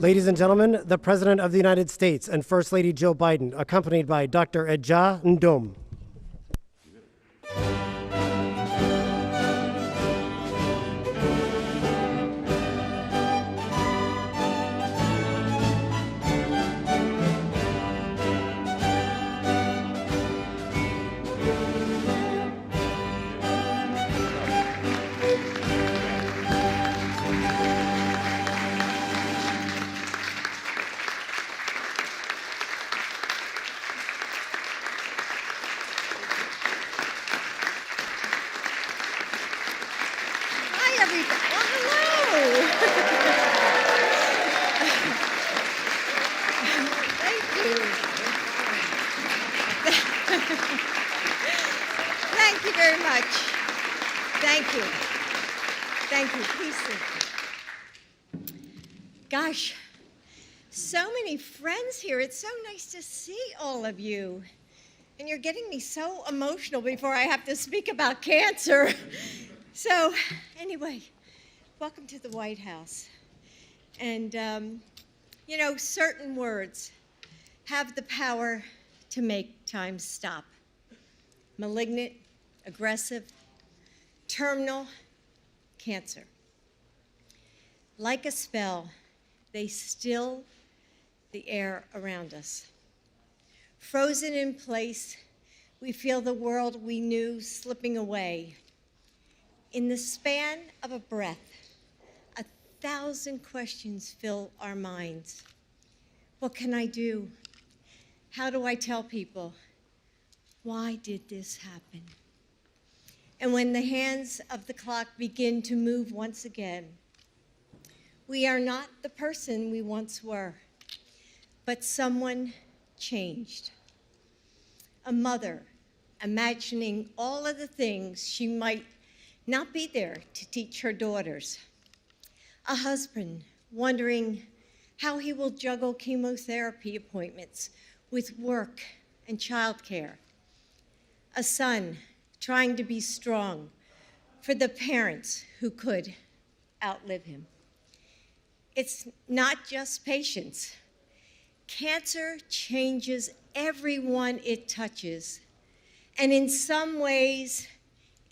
Ladies and gentlemen, the President of the United States and First Lady Joe Biden, accompanied by Dr. Eja Ndom. Thank you very much. Thank you. Thank you. Please sit. Gosh, so many friends here. It's so nice to see all of you. And you're getting me so emotional before I have to speak about cancer. So anyway, welcome to the White House. And, you know, certain words have the power to make time stop. Malignant, aggressive, terminal, cancer. Like a spell, they still the air around us. Frozen in place, we feel the world we knew slipping away. In the span of a breath, 1,000 questions fill our minds. What can I do? How do I tell people? Why did this happen? And when the hands of the clock begin to move once again, we are not the person we once were, but someone changed. A mother imagining all of the things she might not be there to teach her daughters. A husband wondering how he will juggle chemotherapy appointments with work and childcare. A son trying to be strong for the parents who could outlive him. It's not just patients. Cancer changes everyone it touches, and in some ways,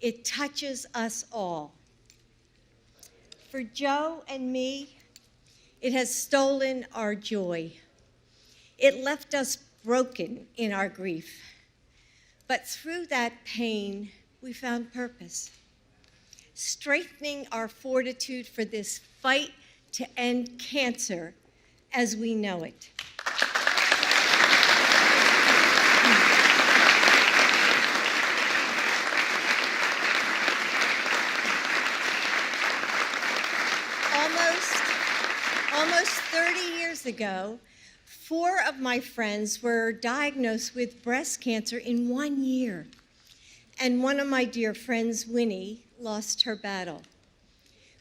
it touches us all. For Joe and me, it has stolen our joy. It left us broken in our grief. But through that pain, we found purpose, strengthening our fortitude for this fight to end cancer as we know it. Almost 30 years ago, 4 of my friends were diagnosed with breast cancer in 1 year. And one of my dear friends, Winnie, lost her battle.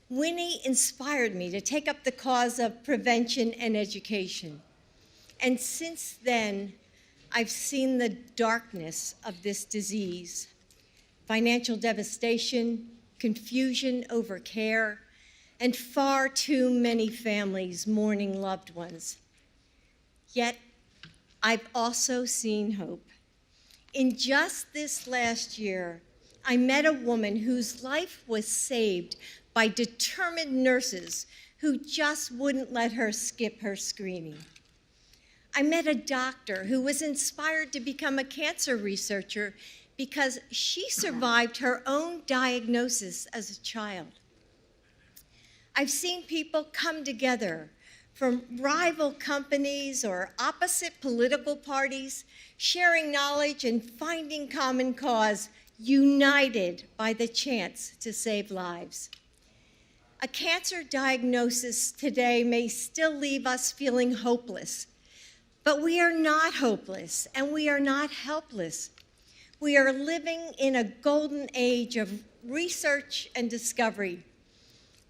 Winnie inspired me to take up the cause of prevention and education. And since then, I've seen the darkness of this disease: financial devastation, confusion over care, and far too many families mourning loved ones. Yet, I've also seen hope. In just this last year, I met a woman whose life was saved by determined nurses who just wouldn't let her skip her screening. I met a doctor who was inspired to become a cancer researcher because she survived her own diagnosis as a child. I've seen people come together from rival companies or opposite political parties, sharing knowledge and finding common cause, united by the chance to save lives. A cancer diagnosis today may still leave us feeling hopeless, but we are not hopeless and we are not helpless. We are living in a golden age of research and discovery.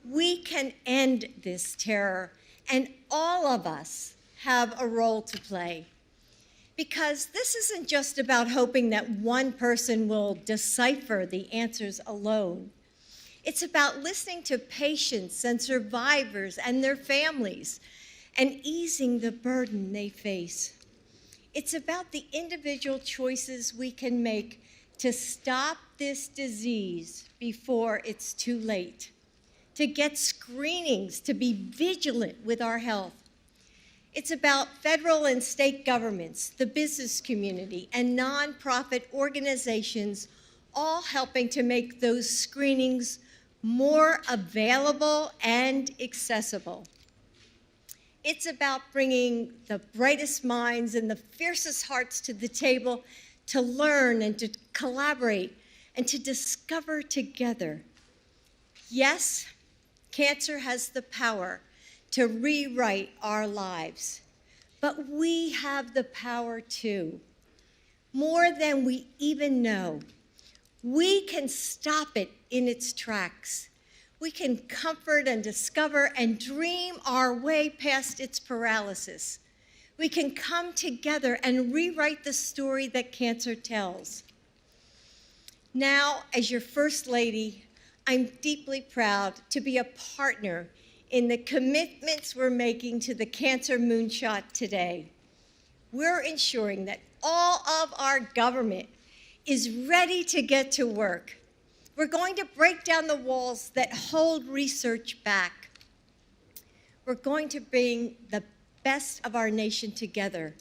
We can end this terror, and all of us have a role to play. Because this isn't just about hoping that one person will decipher the answers alone. It's about listening to patients and survivors and their families, and easing the burden they face. It's about the individual choices we can make to stop this disease before it's too late, to get screenings, to be vigilant with our health. It's about federal and state governments, the business community, and nonprofit organizations all helping to make those screenings more available and accessible. It's about bringing the brightest minds and the fiercest hearts to the table to learn and to collaborate and to discover together. Yes, cancer has the power to rewrite our lives, but we have the power too. More than we even know. We can stop it in its tracks. We can comfort and discover and dream our way past its paralysis. We can come together and rewrite the story that cancer tells. Now, as your First Lady, I'm deeply proud to be a partner in the commitments we're making to the Cancer Moonshot today. We're ensuring that all of our government is ready to get to work. We're going to break down the walls that hold research back. We're going to bring the best of our nation together.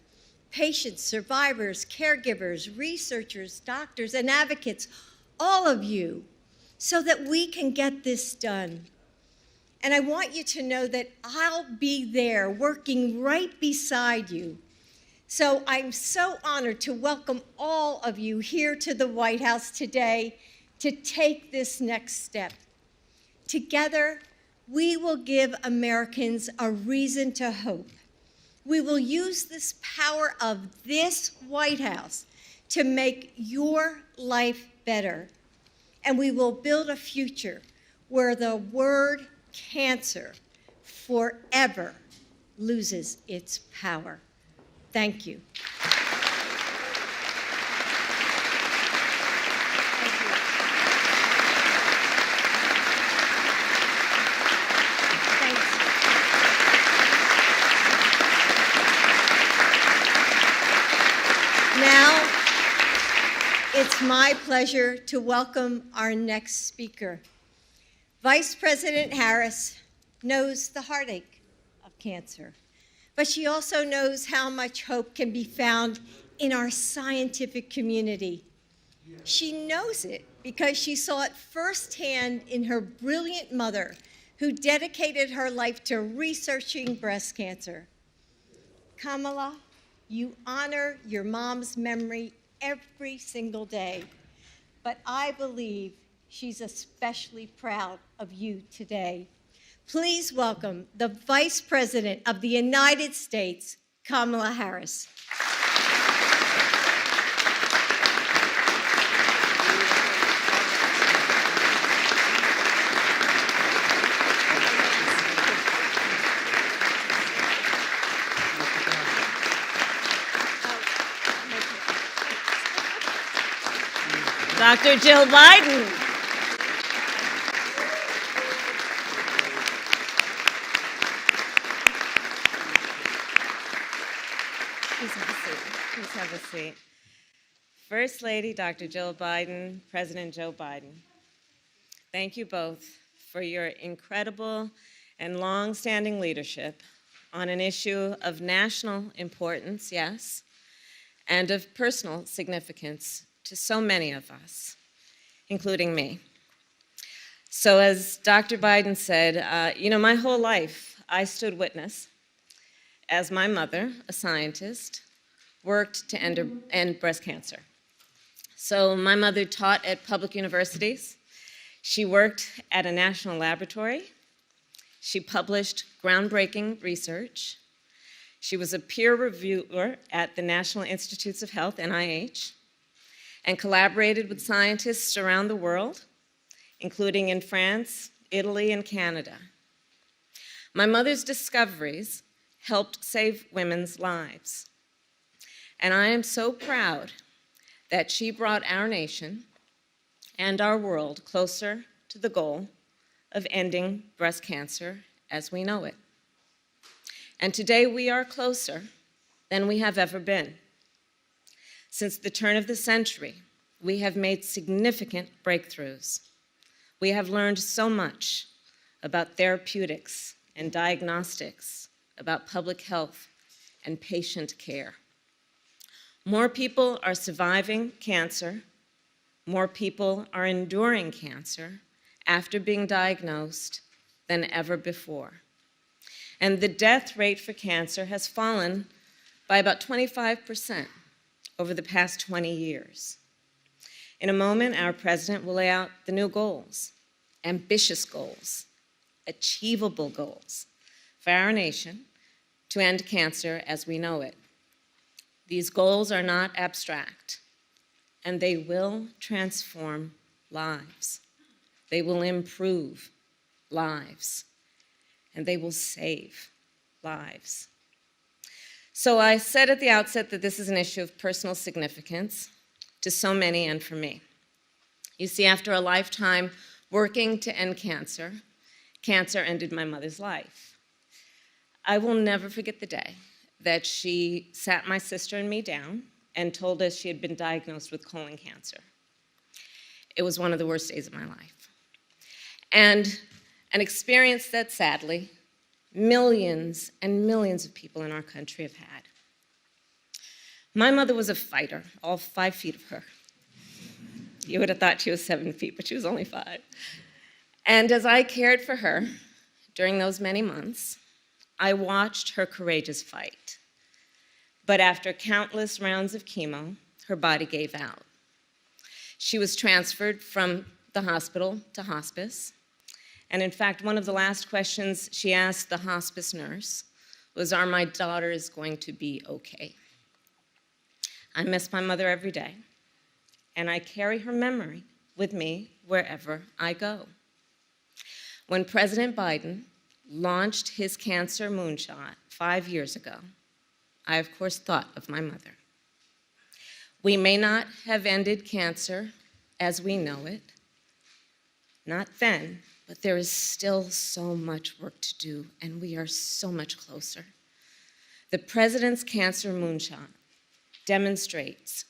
Patients, survivors, caregivers, researchers, doctors, and advocates, all of you, so that we can get this done. And I want you to know that I'll be there working right beside you. So I'm so honored to welcome all of you here to the White House today to take this next step. Together, we will give Americans a reason to hope. We will use this power of this White House to make your life better. And we will build a future where the word cancer forever loses its power. Thank you. Now, it's my pleasure to welcome our next speaker. Vice President Harris knows the heartache of cancer, but she also knows how much hope can be found in our scientific community. She knows it because she saw it firsthand in her brilliant mother, who dedicated her life to researching breast cancer. Kamala, you honor your mom's memory every single day, but I believe she's especially proud of you today. Please welcome the Vice President of the United States, Kamala Harris. Dr. Jill Biden. Please have a seat. First Lady Dr. Jill Biden, President Joe Biden, thank you both for your incredible and long-standing leadership on an issue of national importance, yes, and of personal significance to so many of us, including me. So as Dr. Biden said, my whole life I stood witness as my mother, a scientist, worked to end breast cancer. So my mother taught at public universities. She worked at a national laboratory. She published groundbreaking research. She was a peer reviewer at the National Institutes of Health, NIH, and collaborated with scientists around the world, including in France, Italy, and Canada. My mother's discoveries helped save women's lives. And I am so proud that she brought our nation and our world closer to the goal of ending breast cancer as we know it. And today we are closer than we have ever been. Since the turn of the century, we have made significant breakthroughs. We have learned so much about therapeutics and diagnostics, about public health and patient care. More people are surviving cancer. More people are enduring cancer after being diagnosed than ever before. And the death rate for cancer has fallen by about 25% over the past 20 years. In a moment, our president will lay out the new goals, ambitious goals, achievable goals for our nation to end cancer as we know it. These goals are not abstract, and they will transform lives. They will improve lives, and they will save lives. So I said at the outset that this is an issue of personal significance to so many and for me. You see, after a lifetime working to end cancer, cancer ended my mother's life. I will never forget the day that she sat my sister and me down and told us she had been diagnosed with colon cancer. It was one of the worst days of my life. And an experience that sadly, millions and millions of people in our country have had. My mother was a fighter, all 5 feet of her. You would have thought she was 7 feet, but she was only 5. And as I cared for her during those many months, I watched her courageous fight. But after countless rounds of chemo, her body gave out. She was transferred from the hospital to hospice. And in fact, one of the last questions she asked the hospice nurse was, "Are my daughters going to be okay?" I miss my mother every day, and I carry her memory with me wherever I go. When President Biden launched his Cancer Moonshot 5 years ago, I of course thought of my mother. We may not have ended cancer as we know it, not then, but there is still so much work to do, and we are so much closer. The President's Cancer Moonshot demonstrates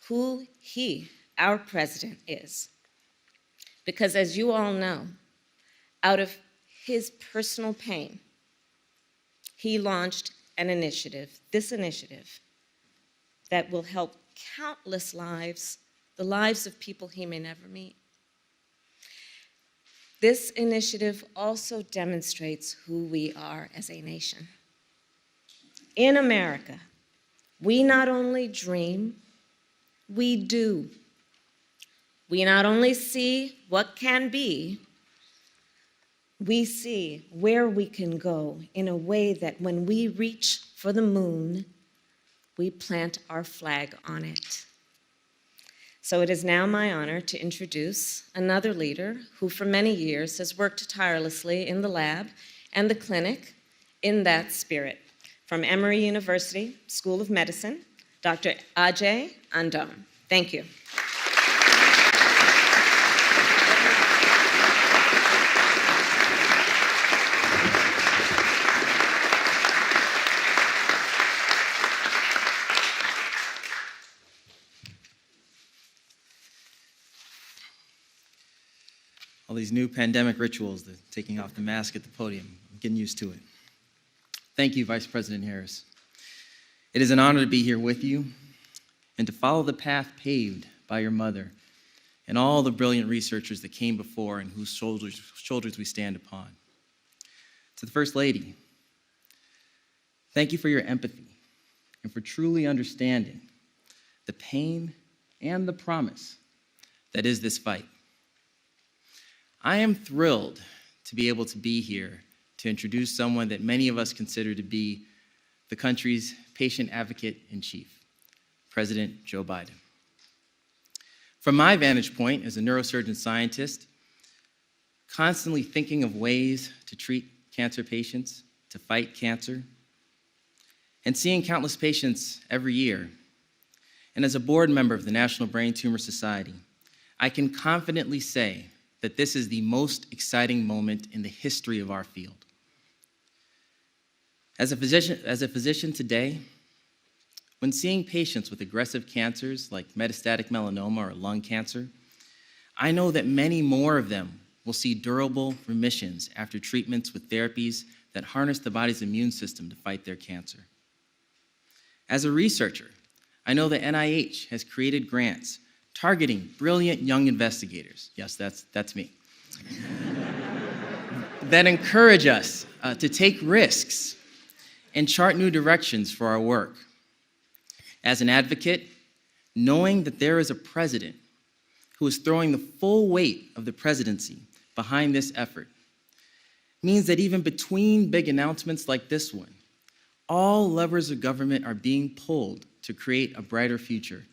who he, our president, is. Because as you all know, out of his personal pain, he launched an initiative, this initiative, that will help countless lives, the lives of people he may never meet. This initiative also demonstrates who we are as a nation. In America, we not only dream, we do. We not only see what can be, we see where we can go in a way that when we reach for the moon, we plant our flag on it. So it is now my honor to introduce another leader who for many years has worked tirelessly in the lab and the clinic in that spirit. From Emory University School of Medicine, Dr. Ajay Andam. Thank you. All these new pandemic rituals, the taking off the mask at the podium, I'm getting used to it. Thank you, Vice President Harris. It is an honor to be here with you and to follow the path paved by your mother and all the brilliant researchers that came before and whose shoulders we stand upon. To the First Lady, thank you for your empathy and for truly understanding the pain and the promise that is this fight. I am thrilled to be able to be here to introduce someone that many of us consider to be the country's patient advocate in chief, President Joe Biden. From my vantage point as a neurosurgeon scientist, constantly thinking of ways to treat cancer patients, to fight cancer, and seeing countless patients every year, and as a board member of the National Brain Tumor Society, I can confidently say that this is the most exciting moment in the history of our field. As a physician today, when seeing patients with aggressive cancers like metastatic melanoma or lung cancer, I know that many more of them will see durable remissions after treatments with therapies that harness the body's immune system to fight their cancer. As a researcher, I know that NIH has created grants targeting brilliant young investigators, yes, that's me, that encourage us to take risks and chart new directions for our work. As an advocate, knowing that there is a president who is throwing the full weight of the presidency behind this effort means that even between big announcements like this one, all levers of government are being pulled to create a brighter future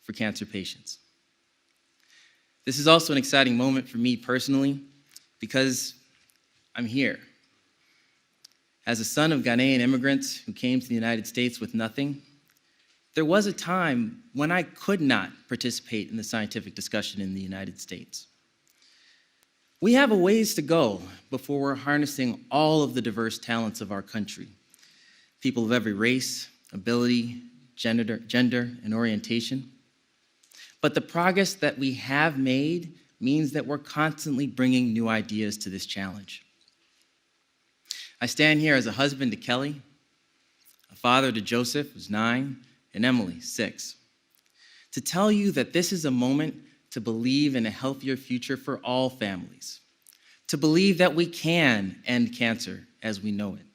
for cancer patients. This is also an exciting moment for me personally because I'm here. As a son of Ghanaian immigrants who came to the United States with nothing, there was a time when I could not participate in the scientific discussion in the United States. We have a ways to go before we're harnessing all of the diverse talents of our country. People of every race, ability, gender, and orientation. But the progress that we have made means that we're constantly bringing new ideas to this challenge. I stand here as a husband to Kelly, a father to Joseph, who's 9, and Emily, 6, to tell you that this is a moment to believe in a healthier future for all families, to believe that we can end cancer as we know it,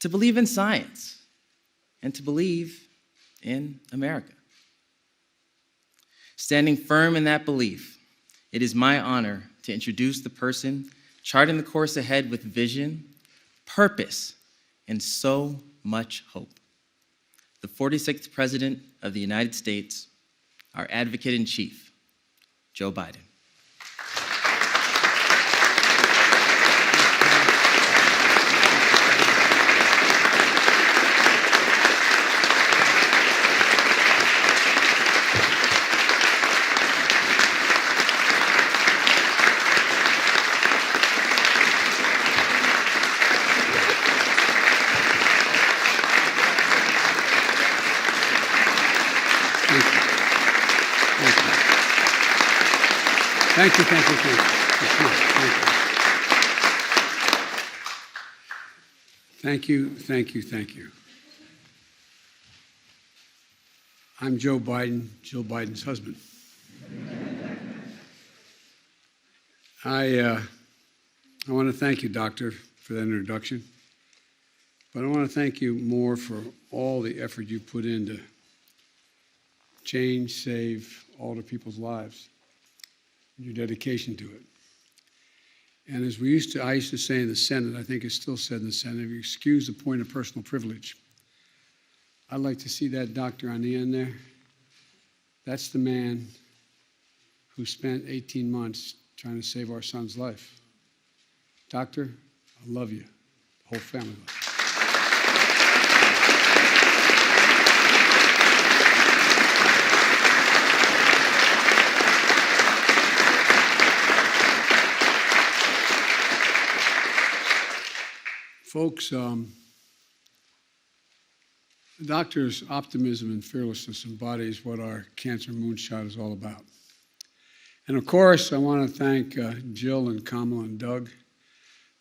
to believe in science, and to believe in America. Standing firm in that belief, it is my honor to introduce the person charting the course ahead with vision, purpose, and so much hope. The 46th President of the United States, our Advocate-in-Chief, Joe Biden. Thank you. Thank you. I'm Joe Biden, Jill Biden's husband. I want to thank you, Doctor, for that introduction. But I want to thank you more for all the effort you put in to change, save all the people's lives, your dedication to it. And as I used to say in the Senate, I think it's still said in the Senate, if you excuse the point of personal privilege, I'd like to see that doctor on the end there. That's the man who spent 18 months trying to save our son's life. Doctor, I love you. The whole family loves you. Folks, the doctor's optimism and fearlessness embodies what our Cancer Moonshot is all about. And of course, I want to thank Jill and Kamala and Doug.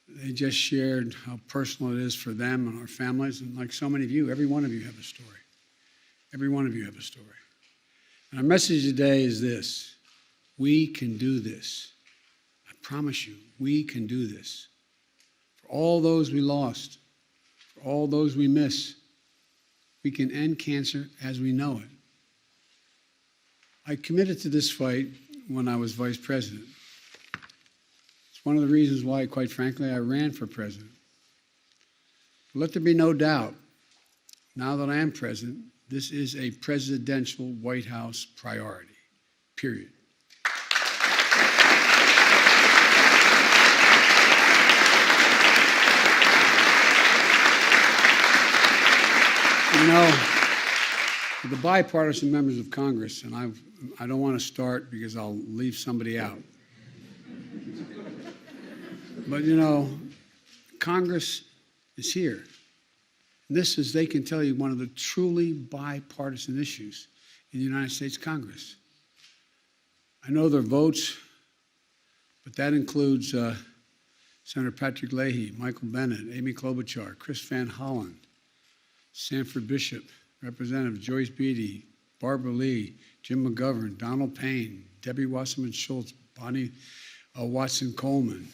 They just shared how personal it is for them and our families. And like so many of you, every one of you have a story. Every one of you have a story. And our message today is this: we can do this. I promise you, we can do this. For all those we lost, for all those we miss, we can end cancer as we know it. I committed to this fight when I was vice president. It's one of the reasons why, quite frankly, I ran for president. But let there be no doubt, now that I am president, this is a presidential White House priority, period. You know, the bipartisan members of Congress, and I don't want to start because I'll leave somebody out. But you know, Congress is here. And this is, they can tell you, one of the truly bipartisan issues in the United States Congress. I know their votes, but that includes Senator Patrick Leahy, Michael Bennett, Amy Klobuchar, Chris Van Hollen, Sanford Bishop, Representative Joyce Beatty, Barbara Lee, Jim McGovern, Donald Payne, Debbie Wasserman Schultz, Bonnie Watson Coleman,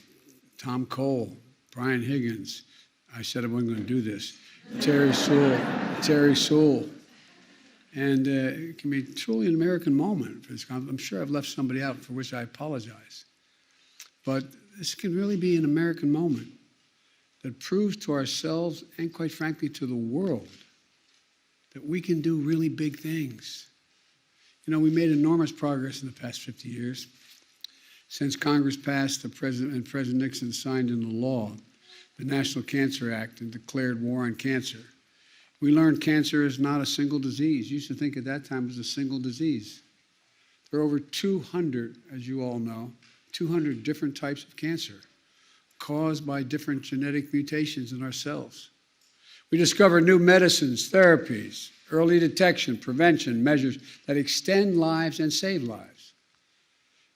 Tom Cole, Brian Higgins. I said I wasn't going to do this. Terry Sewell. And it can be truly an American moment for this conference. I'm sure I've left somebody out, for which I apologize. But this can really be an American moment that proves to ourselves and, quite frankly, to the world that we can do really big things. You know, we made enormous progress in the past 50 years. Since Congress passed and President Nixon signed into law the National Cancer Act and declared war on cancer, we learned cancer is not a single disease. You used to think at that time it was a single disease. There are over 200, as you all know, 200 different types of cancer caused by different genetic mutations in our cells. We discovered new medicines, therapies, early detection, prevention, measures that extend lives and save lives.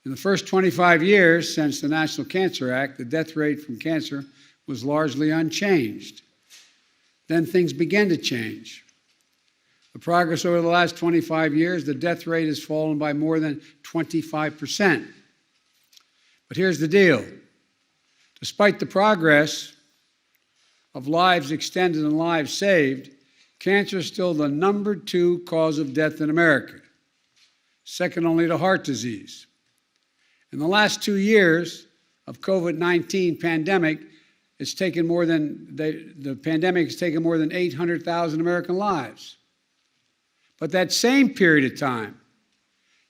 In the first 25 years since the National Cancer Act, the death rate from cancer was largely unchanged. Then things began to change. The progress over the last 25 years, the death rate has fallen by more than 25%. But here's the deal. Despite the progress of lives extended and lives saved, cancer is still the number 2 cause of death in America, second only to heart disease. In the last 2 years of COVID-19 pandemic, the pandemic has taken more than 800,000 American lives. But that same period of time,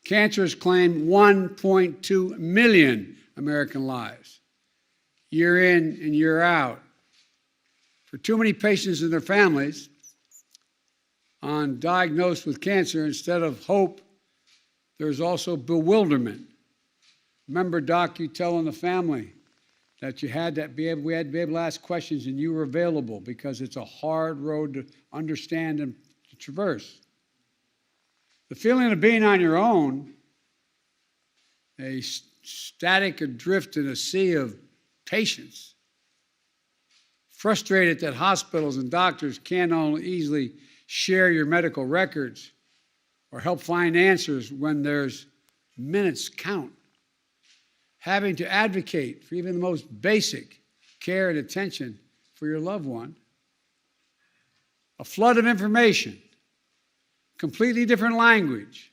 cancer has claimed 1.2 million American lives, year in and year out. For too many patients and their families diagnosed with cancer, instead of hope, there's also bewilderment. Remember, Doc, you telling the family that we had to be able to ask questions and you were available because it's a hard road to understand and to traverse. The feeling of being on your own, a static adrift in a sea of patients, frustrated that hospitals and doctors can't easily share your medical records or help find answers when there's minutes count. Having to advocate for even the most basic care and attention for your loved one. A flood of information, completely different language,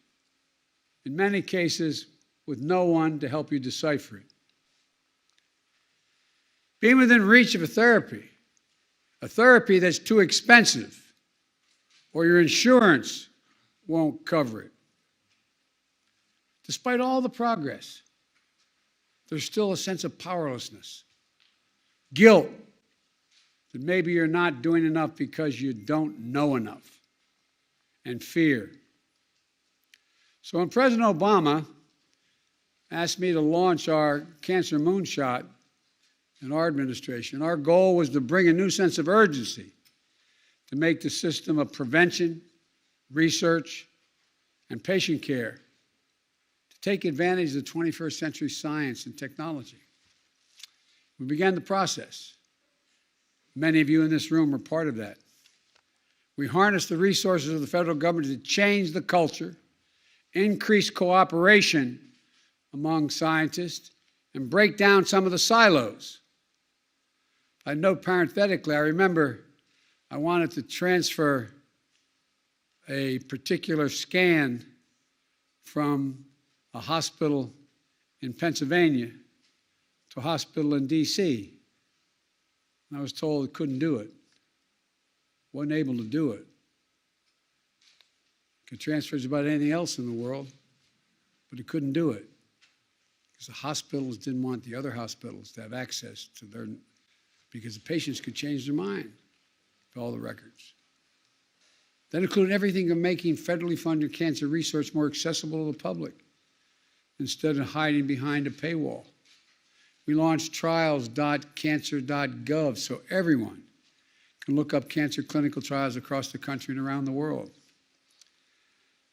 in many cases with no one to help you decipher it. Being within reach of a therapy that's too expensive, or your insurance won't cover it. Despite all the progress, there's still a sense of powerlessness, guilt that maybe you're not doing enough because you don't know enough, and fear. So when President Obama asked me to launch our Cancer Moonshot in our administration, our goal was to bring a new sense of urgency to make the system of prevention, research, and patient care take advantage of the 21st century science and technology. We began the process. Many of you in this room are part of that. We harnessed the resources of the federal government to change the culture, increase cooperation among scientists, and break down some of the silos. I note parenthetically, I remember I wanted to transfer a particular scan from a hospital in Pennsylvania to a hospital in D.C. And I was told I couldn't do it. Wasn't able to do it. Could transfer just about anything else in the world, but it couldn't do it. Because the hospitals didn't want the other hospitals to have access to their, because the patients could change their mind for all the records. That included everything from making federally funded cancer research more accessible to the public, instead of hiding behind a paywall. We launched trials.cancer.gov so everyone can look up cancer clinical trials across the country and around the world.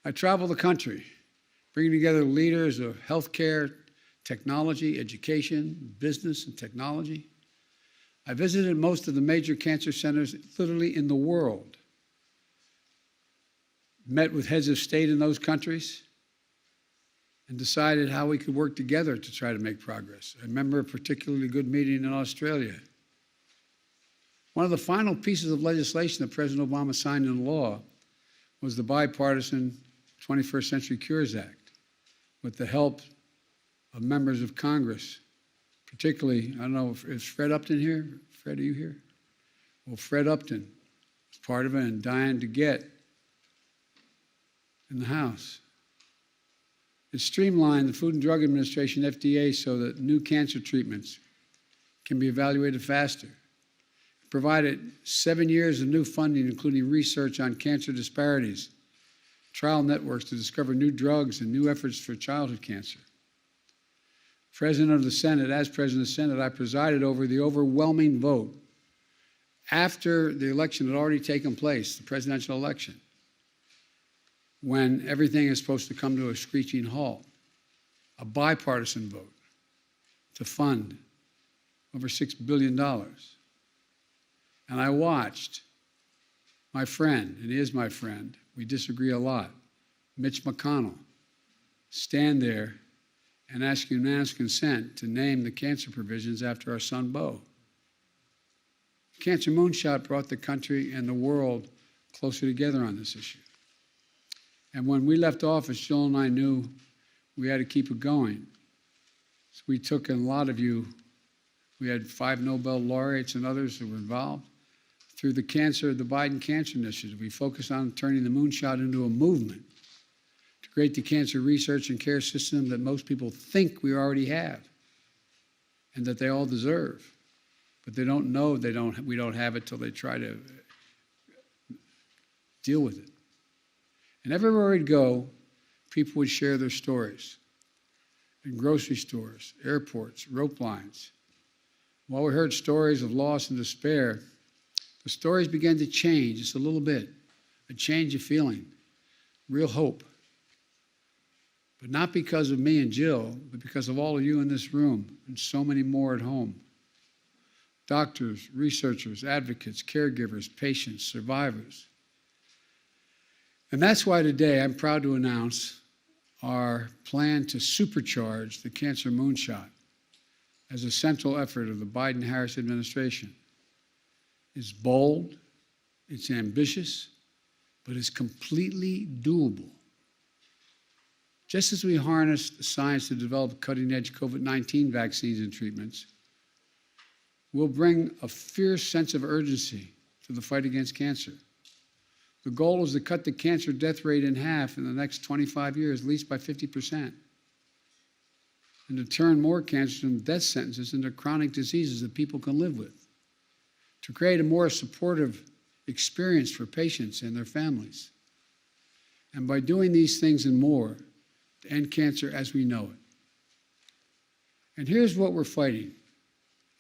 I travel the country, bringing together leaders of healthcare, technology, education, business, and technology. I visited most of the major cancer centers literally in the world, met with heads of state in those countries, and decided how we could work together to try to make progress. I remember a particularly good meeting in Australia. One of the final pieces of legislation that President Obama signed into law was the bipartisan 21st Century Cures Act, with the help of members of Congress, particularly, I don't know, is Fred Upton here? Fred, are you here? Well, Fred Upton was part of it, and Diane DeGette in the House. It streamlined the Food and Drug Administration, FDA, so that new cancer treatments can be evaluated faster. It provided 7 years of new funding, including research on cancer disparities, trial networks to discover new drugs and new efforts for childhood cancer. President of the Senate, as President of the Senate, I presided over the overwhelming vote after the election had already taken place, the presidential election, when everything is supposed to come to a screeching halt, a bipartisan vote to fund over $6 billion. And I watched my friend, and he is my friend, we disagree a lot, Mitch McConnell, stand there and ask unanimous consent to name the cancer provisions after our son, Beau. Cancer Moonshot brought the country and the world closer together on this issue. And when we left office, Jill and I knew we had to keep it going. So we took, and a lot of you, we had 5 Nobel laureates and others who were involved. Through the Biden Cancer Initiative, we focused on turning the Moonshot into a movement to create the cancer research and care system that most people think we already have and that they all deserve. But they don't know we don't have it till they try to deal with it. And everywhere we'd go, people would share their stories in grocery stores, airports, rope lines. While we heard stories of loss and despair, the stories began to change just a little bit, a change of feeling, real hope. But not because of me and Jill, but because of all of you in this room and so many more at home. Doctors, researchers, advocates, caregivers, patients, survivors. And that's why today I'm proud to announce our plan to supercharge the Cancer Moonshot as a central effort of the Biden-Harris administration. It's bold, it's ambitious, but it's completely doable. Just as we harnessed the science to develop cutting-edge COVID-19 vaccines and treatments, we'll bring a fierce sense of urgency to the fight against cancer. The goal is to cut the cancer death rate in half in the next 25 years, at least by 50%, and to turn more cancers and death sentences into chronic diseases that people can live with, to create a more supportive experience for patients and their families. And by doing these things and more, to end cancer as we know it. And here's what we're fighting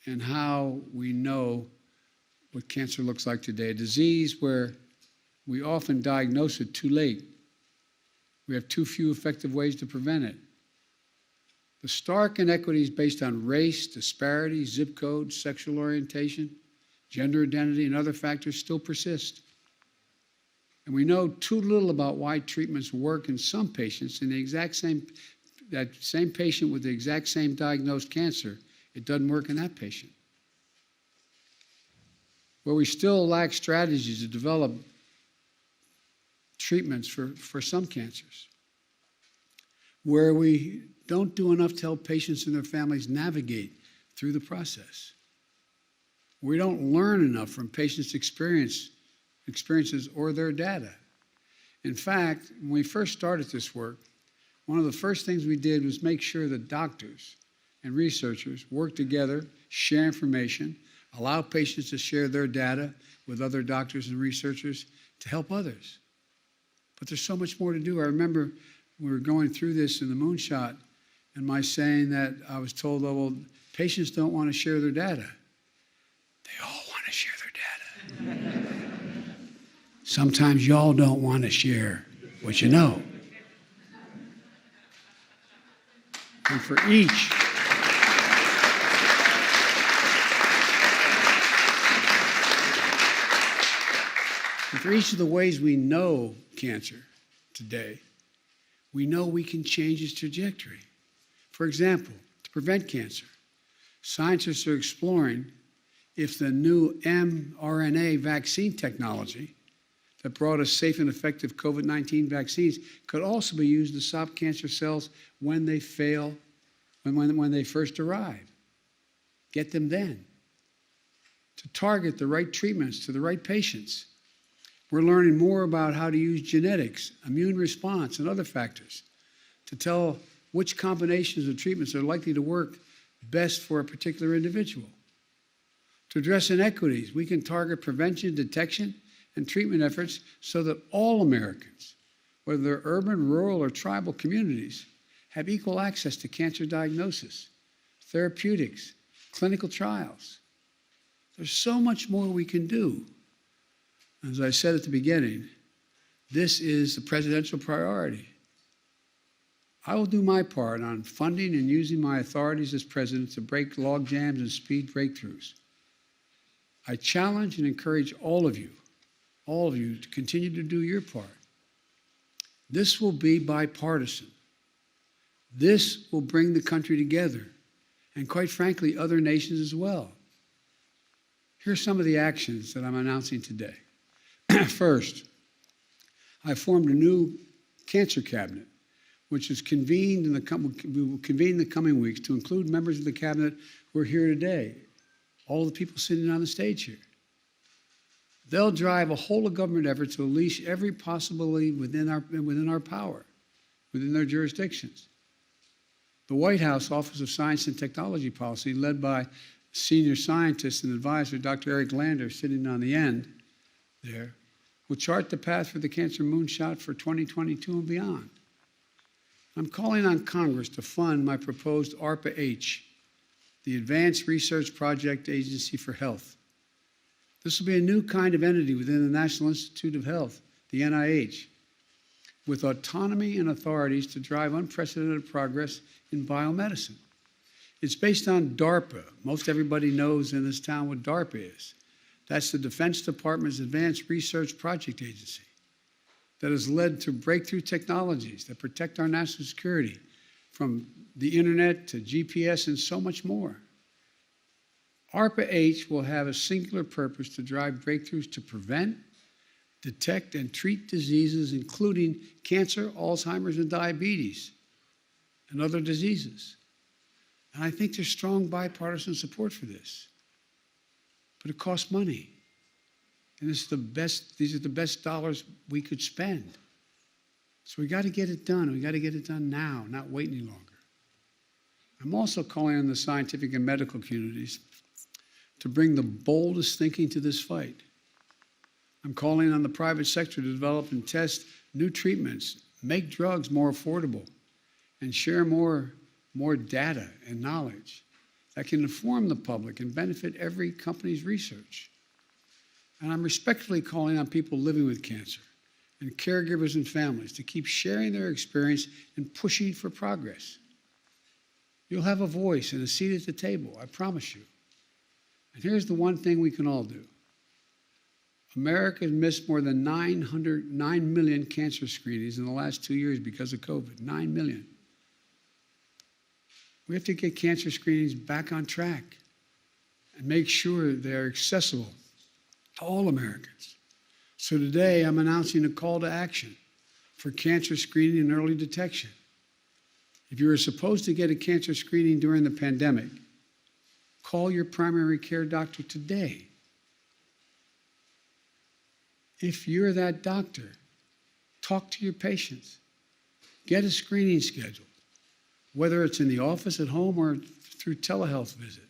and how we know what cancer looks like today. A disease where we often diagnose it too late. We have too few effective ways to prevent it. The stark inequities based on race, disparity, zip code, sexual orientation, gender identity, and other factors still persist. And we know too little about why treatments work in some patients in that same patient with the exact same diagnosed cancer, it doesn't work in that patient. Where we still lack strategies to develop treatments for some cancers. Where we don't do enough to help patients and their families navigate through the process. We don't learn enough from patients' experiences or their data. In fact, when we first started this work, one of the first things we did was make sure that doctors and researchers work together, share information, allow patients to share their data with other doctors and researchers to help others. But there's so much more to do. I remember we were going through this in the Moonshot, and my saying that I was told, oh, well, patients don't want to share their data. They all want to share their data. Sometimes y'all don't want to share what you know. And for each of the ways we know cancer today, we know we can change its trajectory. For example, to prevent cancer, scientists are exploring if the new mRNA vaccine technology that brought us safe and effective COVID-19 vaccines could also be used to stop cancer cells when they fail, when they first arrive. Get them then. To target the right treatments to the right patients. We're learning more about how to use genetics, immune response, and other factors to tell which combinations of treatments are likely to work best for a particular individual. To address inequities, we can target prevention, detection, and treatment efforts so that all Americans, whether they're urban, rural, or tribal communities, have equal access to cancer diagnosis, therapeutics, clinical trials. There's so much more we can do. As I said at the beginning, this is the presidential priority. I will do my part on funding and using my authorities as president to break log jams and speed breakthroughs. I challenge and encourage all of you to continue to do your part. This will be bipartisan. This will bring the country together, and quite frankly, other nations as well. Here are some of the actions that I'm announcing today. First, I formed a new cancer cabinet, which is convened we will convene in the coming weeks to include members of the cabinet who are here today, all the people sitting on the stage here. They'll drive a whole of government effort to unleash every possibility within our power, within their jurisdictions. The White House Office of Science and Technology Policy, led by senior scientist and advisor Dr. Eric Lander, sitting on the end there, will chart the path for the Cancer Moonshot for 2022 and beyond. I'm calling on Congress to fund my proposed ARPA-H, the Advanced Research Project Agency for Health. This will be a new kind of entity within the National Institute of Health, the NIH, with autonomy and authorities to drive unprecedented progress in biomedicine. It's based on DARPA. Most everybody knows in this town what DARPA is. That's the Defense Department's Advanced Research Project Agency that has led to breakthrough technologies that protect our national security, from the internet to GPS and so much more. ARPA-H will have a singular purpose to drive breakthroughs to prevent, detect, and treat diseases including cancer, Alzheimer's, and diabetes, and other diseases. And I think there's strong bipartisan support for this. But it costs money. And these are the best dollars we could spend. So we got to get it done, and we got to get it done now, not wait any longer. I'm also calling on the scientific and medical communities to bring the boldest thinking to this fight. I'm calling on the private sector to develop and test new treatments, make drugs more affordable, and share more data and knowledge that can inform the public and benefit every company's research. And I'm respectfully calling on people living with cancer and caregivers and families to keep sharing their experience and pushing for progress. You'll have a voice and a seat at the table, I promise you. And here's the one thing we can all do. America has missed more than 9 million cancer screenings in the last 2 years because of COVID, 9 million. We have to get cancer screenings back on track and make sure they're accessible to all Americans. So today I'm announcing a call to action for cancer screening and early detection. If you were supposed to get a cancer screening during the pandemic, call your primary care doctor today. If you're that doctor, talk to your patients. Get a screening scheduled, whether it's in the office, at home, or through telehealth visit.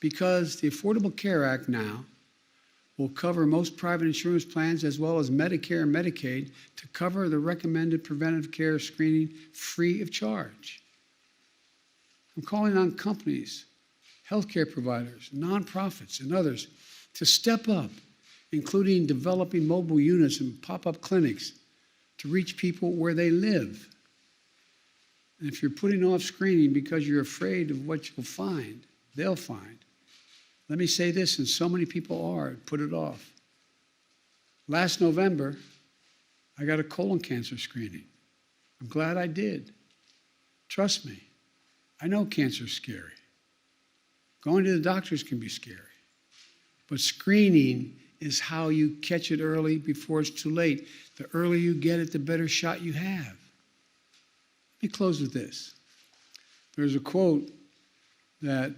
Because the Affordable Care Act now will cover most private insurance plans as well as Medicare and Medicaid to cover the recommended preventive care screening free of charge. I'm calling on companies, healthcare providers, nonprofits, and others to step up, including developing mobile units and pop-up clinics to reach people where they live. And if you're putting off screening because you're afraid of what you'll find, they'll find. Let me say this, and so many people are, put it off. Last November, I got a colon cancer screening. I'm glad I did. Trust me, I know cancer's scary. Going to the doctors can be scary. But screening is how you catch it early before it's too late. The earlier you get it, the better shot you have. Let me close with this. There's a quote that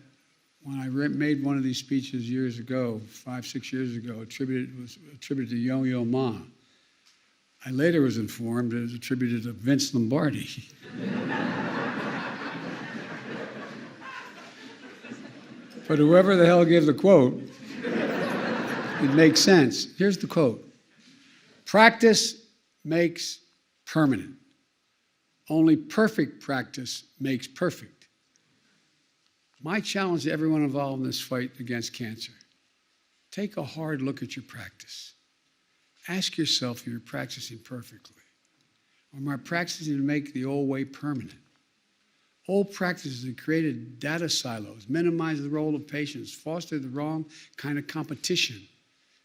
when I made one of these speeches years ago, 5, 6 years ago, was attributed to Yo-Yo Ma. I later was informed it was attributed to Vince Lombardi. But whoever the hell gave the quote, it makes sense. Here's the quote. Practice makes permanent. Only perfect practice makes perfect. My challenge to everyone involved in this fight against cancer, take a hard look at your practice. Ask yourself if you're practicing perfectly. Or am I practicing to make the old way permanent? Old practices have created data silos, minimize the role of patients, foster the wrong kind of competition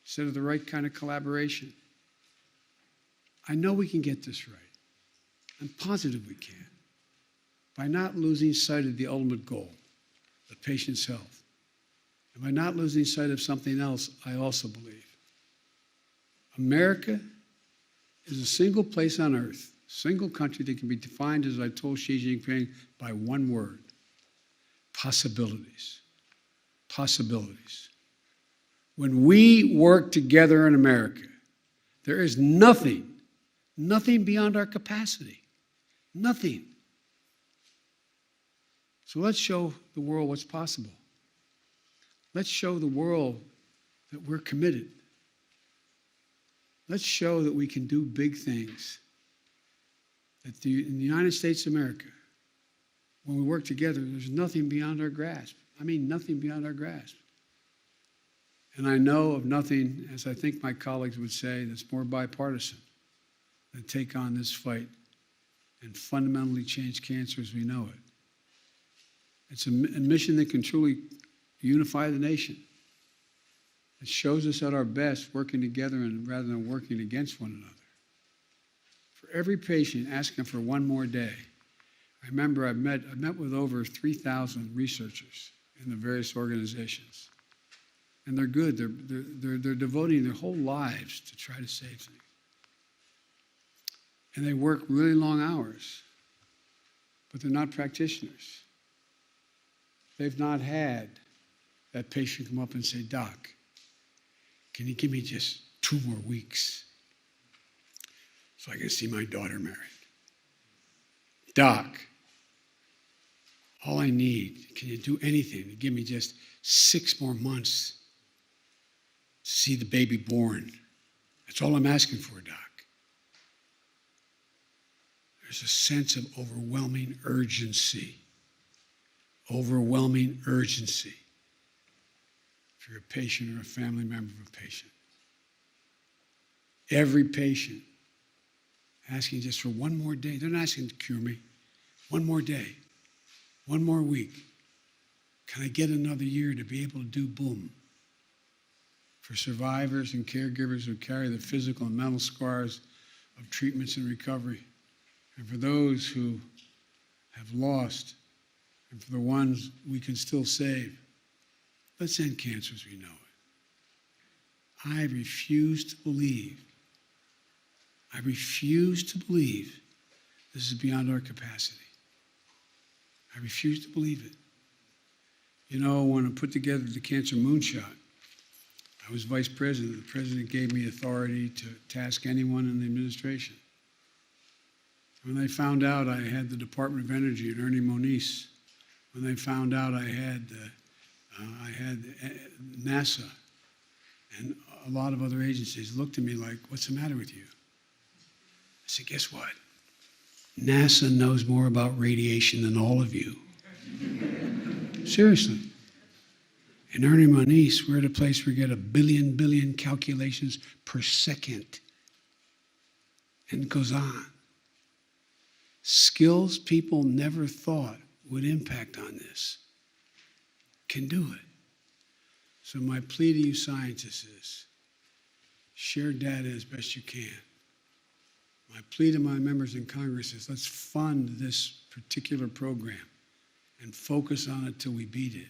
instead of the right kind of collaboration. I know we can get this right. I'm positive we can. By not losing sight of the ultimate goal, the patient's health. And by not losing sight of something else, I also believe. America is a single place on earth, single country that can be defined, as I told Xi Jinping, by one word: possibilities. Possibilities. When we work together in America, there is nothing beyond our capacity. Nothing. So let's show the world what's possible. Let's show the world that we're committed. Let's show that we can do big things. That in the United States of America, when we work together, there's nothing beyond our grasp. I mean, nothing beyond our grasp. And I know of nothing, as I think my colleagues would say, that's more bipartisan than take on this fight and fundamentally change cancer as we know it. It's a mission that can truly unify the nation. It shows us at our best working together and rather than working against one another. For every patient asking for one more day, I remember I've met with over 3,000 researchers in the various organizations. And they're good. They're devoting their whole lives to try to save things. And they work really long hours, but they're not practitioners. They've not had that patient come up and say, "Doc, can you give me just 2 more weeks so I can see my daughter married? Doc, all I need, can you do anything to give me just 6 more months to see the baby born? That's all I'm asking for, Doc." There's a sense of overwhelming urgency. Overwhelming urgency. If you're a patient or a family member of a patient. Every patient asking just for one more day. They're not asking to cure me. One more day. One more week. Can I get another year to be able to do boom? For survivors and caregivers who carry the physical and mental scars of treatments and recovery. And for those who have lost, and for the ones we can still save, let's end cancer as we know it. I refuse to believe this is beyond our capacity. I refuse to believe it. You know, when I put together the Cancer Moonshot, I was vice president. The president gave me authority to task anyone in the administration. When they found out I had the Department of Energy and Ernie Moniz, when they found out I had NASA and a lot of other agencies, looked at me like, "What's the matter with you?" I said, "Guess what? NASA knows more about radiation than all of you." Seriously. In Ernie Moniz, we're at a place where we get a billion calculations per second. And it goes on. Skills people never thought would impact on this can do it. So my plea to you scientists is, share data as best you can. My plea to my members in Congress is, let's fund this particular program and focus on it till we beat it.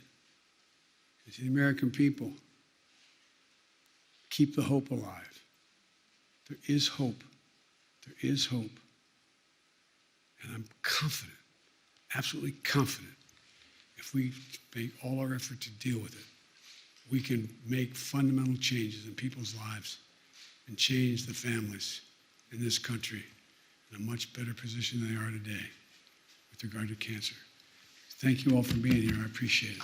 And to the American people, keep the hope alive. There is hope. There is hope. And I'm confident, absolutely confident, if we make all our effort to deal with it, we can make fundamental changes in people's lives and change the families in this country in a much better position than they are today with regard to cancer. Thank you all for being here. I appreciate it.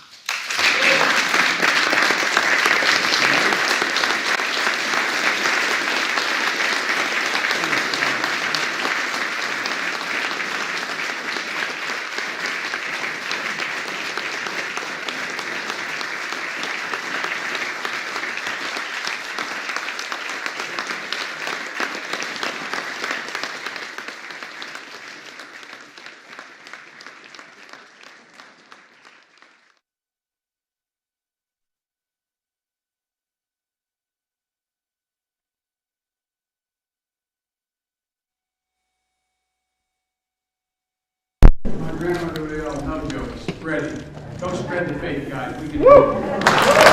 My grandmother would yell, no jokes, spread it. Don't spread the faith, guys. We can do it.